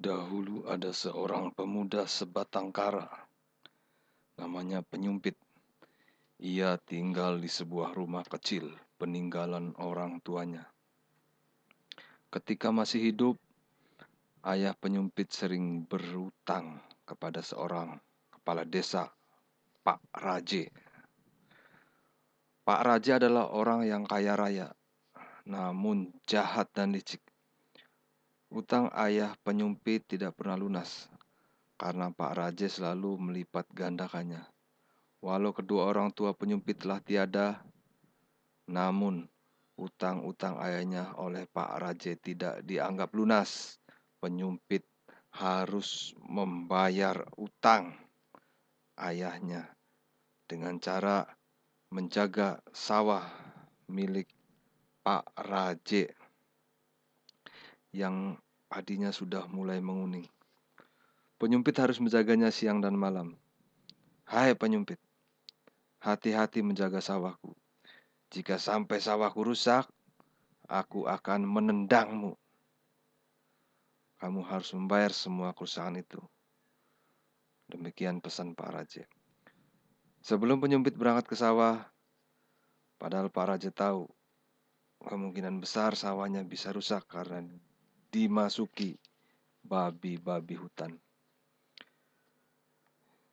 Dahulu ada seorang pemuda sebatang kara, namanya Penyumpit. Ia tinggal di sebuah rumah kecil peninggalan orang tuanya. Ketika masih hidup, ayah Penyumpit sering berutang kepada seorang kepala desa, Pak Raje. Pak Raje adalah orang yang kaya raya, namun jahat dan licik. Utang ayah Penyumpit tidak pernah lunas, karena Pak Raje selalu melipat gandakannya. Walau kedua orang tua Penyumpit telah tiada, namun utang-utang ayahnya oleh Pak Raje tidak dianggap lunas. Penyumpit harus membayar utang ayahnya dengan cara menjaga sawah milik Pak Raje yang padinya sudah mulai menguning. Penyumpit harus menjaganya siang dan malam. Hai Penyumpit, hati-hati menjaga sawahku. Jika sampai sawahku rusak, aku akan menendangmu. Kamu harus membayar semua kerusakan itu. Demikian pesan Pak Raje. Sebelum Penyumpit berangkat ke sawah, padahal Pak Raje tahu kemungkinan besar sawahnya bisa rusak karena dimasuki babi-babi hutan.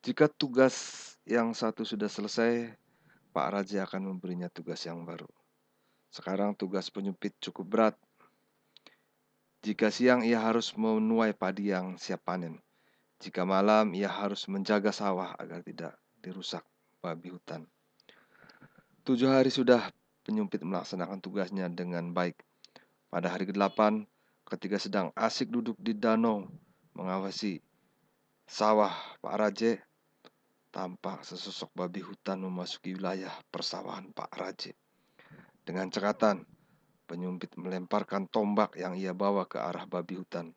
Jika tugas yang satu sudah selesai, Pak Raje akan memberinya tugas yang baru. Sekarang tugas Penyumpit cukup berat. Jika siang ia harus menuai padi yang siap panen. Jika malam ia harus menjaga sawah agar tidak dirusak babi hutan. 7 hari sudah Penyumpit melaksanakan tugasnya dengan baik. Pada hari ke-8, ketika sedang asik duduk di danau mengawasi sawah Pak Raje, tampak sesosok babi hutan memasuki wilayah persawahan Pak Raje. Dengan cekatan, Penyumpit melemparkan tombak yang ia bawa ke arah babi hutan.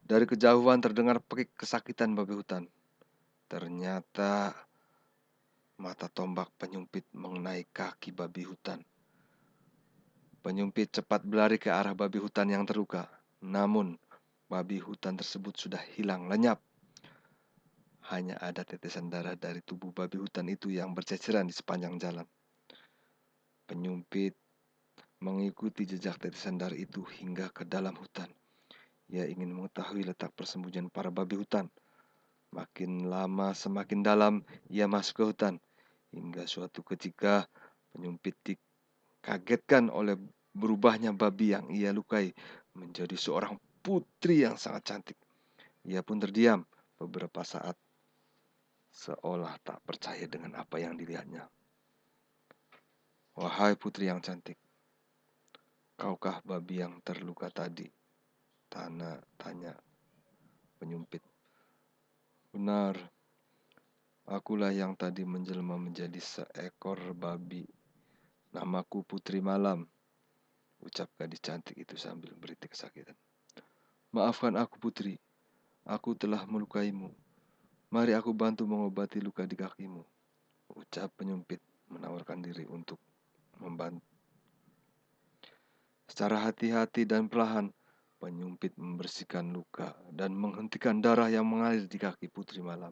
Dari kejauhan terdengar pekik kesakitan babi hutan. Ternyata mata tombak Penyumpit mengenai kaki babi hutan. Penyumpit cepat berlari ke arah babi hutan yang terluka. Namun, babi hutan tersebut sudah hilang lenyap. Hanya ada tetesan darah dari tubuh babi hutan itu yang berceceran di sepanjang jalan. Penyumpit mengikuti jejak tetesan darah itu hingga ke dalam hutan. Ia ingin mengetahui letak persembunyian para babi hutan. Makin lama semakin dalam ia masuk ke hutan. Hingga suatu ketika Penyumpit dikagetkan oleh berubahnya babi yang ia lukai menjadi seorang putri yang sangat cantik. Ia pun terdiam beberapa saat, seolah tak percaya dengan apa yang dilihatnya. Wahai putri yang cantik, kaukah babi yang terluka tadi? Tanya Penyumpit. Benar, akulah yang tadi menjelma menjadi seekor babi. Namaku Putri Malam, ucap gadis cantik itu sambil beritik kesakitan. Maafkan aku Putri, aku telah melukaimu. Mari aku bantu mengobati luka di kakimu, ucap Penyumpit menawarkan diri untuk membantu. Secara hati-hati dan perlahan, Penyumpit membersihkan luka dan menghentikan darah yang mengalir di kaki Putri Malam.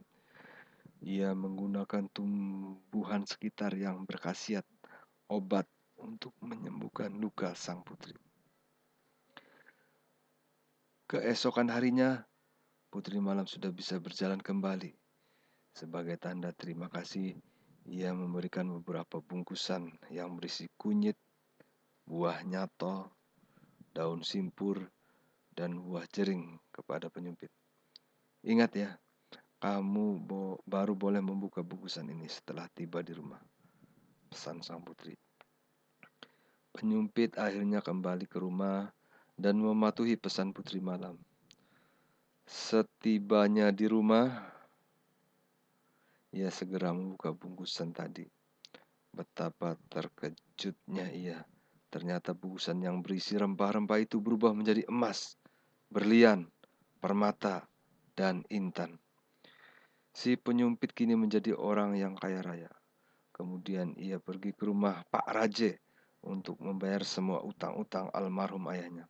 Ia menggunakan tumbuhan sekitar yang berkhasiat obat untuk menyembuhkan luka sang putri. Keesokan harinya, Putri Malam sudah bisa berjalan kembali. Sebagai tanda terima kasih, ia memberikan beberapa bungkusan yang berisi kunyit, buah nyatol, daun simpur, dan buah jering kepada Penyumpit. Ingat ya, kamu baru boleh membuka bungkusan ini setelah tiba di rumah, pesan sang putri. Penyumpit akhirnya kembali ke rumah dan mematuhi pesan Putri Malam. Setibanya di rumah, ia segera membuka bungkusan tadi. Betapa terkejutnya ia. Ternyata bungkusan yang berisi rempah-rempah itu berubah menjadi emas, berlian, permata, dan intan. Si Penyumpit kini menjadi orang yang kaya raya. Kemudian ia pergi ke rumah Pak Raje untuk membayar semua utang-utang almarhum ayahnya.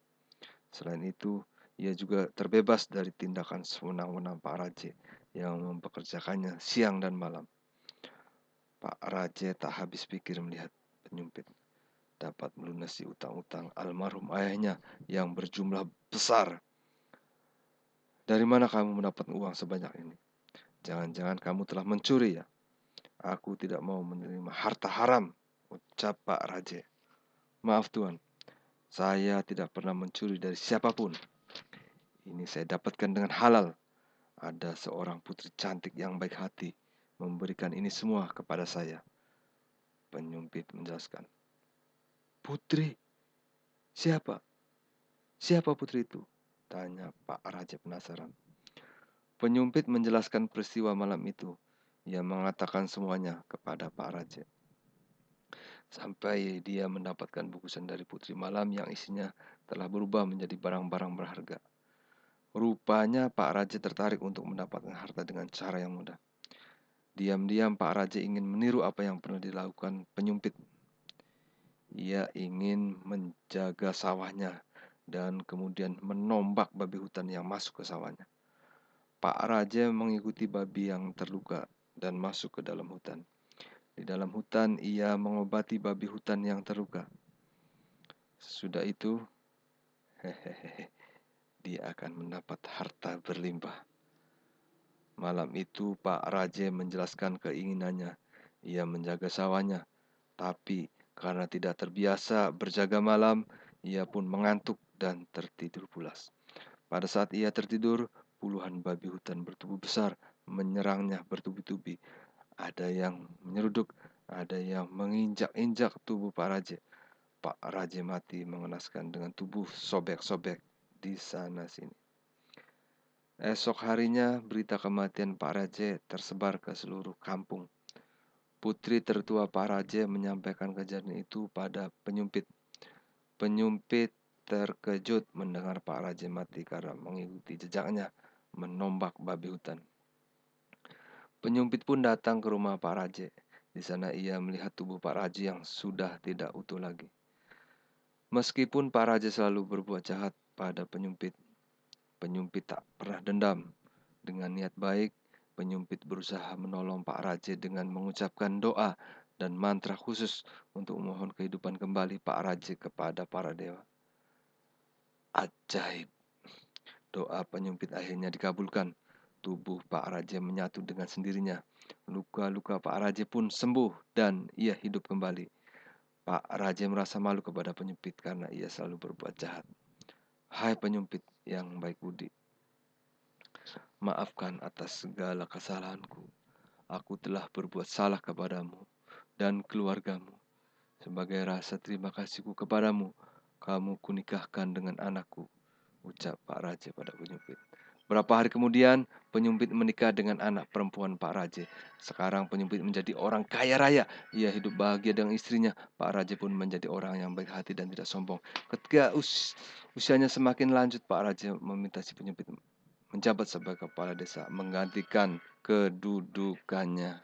Selain itu, Ia juga terbebas dari tindakan sewenang-wenang Pak Raje yang mempekerjakannya siang dan malam. Pak Raje tak habis pikir melihat penyumpit dapat melunasi utang-utang almarhum ayahnya yang berjumlah besar. Dari mana kamu mendapat uang sebanyak ini? Jangan-jangan kamu telah mencuri ya? Aku tidak mau menerima harta haram, ucap Pak Raje. Maaf Tuan, saya tidak pernah mencuri dari siapapun. Ini saya dapatkan dengan halal. Ada seorang putri cantik yang baik hati memberikan ini semua kepada saya. Penyumpit menjelaskan. Putri? Siapa? Siapa putri itu? Tanya Pak Raja penasaran. Penyumpit menjelaskan peristiwa malam itu. Ia mengatakan semuanya kepada Pak Raja. Sampai dia mendapatkan bungkusan dari putri malam yang isinya telah berubah menjadi barang-barang berharga. Rupanya Pak Raja tertarik untuk mendapatkan harta dengan cara yang mudah. Diam-diam Pak Raja ingin meniru apa yang pernah dilakukan penyumpit. Ia ingin menjaga sawahnya dan kemudian menombak babi hutan yang masuk ke sawahnya. Pak Raja mengikuti babi yang terluka dan masuk ke dalam hutan. Di dalam hutan ia mengobati babi hutan yang terluka. Sesudah itu, hehehe, dia akan mendapat harta berlimpah. Malam itu Pak Raja menjelaskan keinginannya. Ia menjaga sawahnya, tapi karena tidak terbiasa berjaga malam, ia pun mengantuk dan tertidur pulas. Pada saat ia tertidur, puluhan babi hutan bertubuh besar menyerangnya bertubi-tubi. Ada yang menyeruduk, ada yang menginjak-injak tubuh Pak Raja. Pak Raja mati mengenaskan dengan tubuh sobek-sobek di sana sini. Esok harinya, berita kematian Pak Raja tersebar ke seluruh kampung. Putri tertua Pak Raja menyampaikan kejadian itu pada penyumpit. Penyumpit terkejut mendengar Pak Raja mati karena mengikuti jejaknya menombak babi hutan. Penyumpit pun datang ke rumah Pak Raja. Di sana ia melihat tubuh Pak Raja yang sudah tidak utuh lagi. Meskipun Pak Raja selalu berbuat jahat pada penyumpit, penyumpit tak pernah dendam. Dengan niat baik, penyumpit berusaha menolong Pak Raja dengan mengucapkan doa dan mantra khusus untuk memohon kehidupan kembali Pak Raja kepada para dewa. Ajaib. Doa penyumpit akhirnya dikabulkan. Tubuh Pak Raja menyatu dengan sendirinya. Luka-luka Pak Raja pun sembuh dan ia hidup kembali. Pak Raja merasa malu kepada penyumpit karena ia selalu berbuat jahat. Hai penyumpit yang baik budi, maafkan atas segala kesalahanku. Aku telah berbuat salah kepadamu dan keluargamu. Sebagai rasa terima kasihku kepadamu, kamu kunikahkan dengan anakku, ucap Pak Raja pada penyumpit. Berapa hari kemudian, penyumpit menikah dengan anak perempuan Pak Raja. Sekarang penyumpit menjadi orang kaya raya. Ia hidup bahagia dengan istrinya. Pak Raja pun menjadi orang yang baik hati dan tidak sombong. Ketika usianya semakin lanjut, Pak Raja meminta si penyumpit menjabat sebagai kepala desa, menggantikan kedudukannya.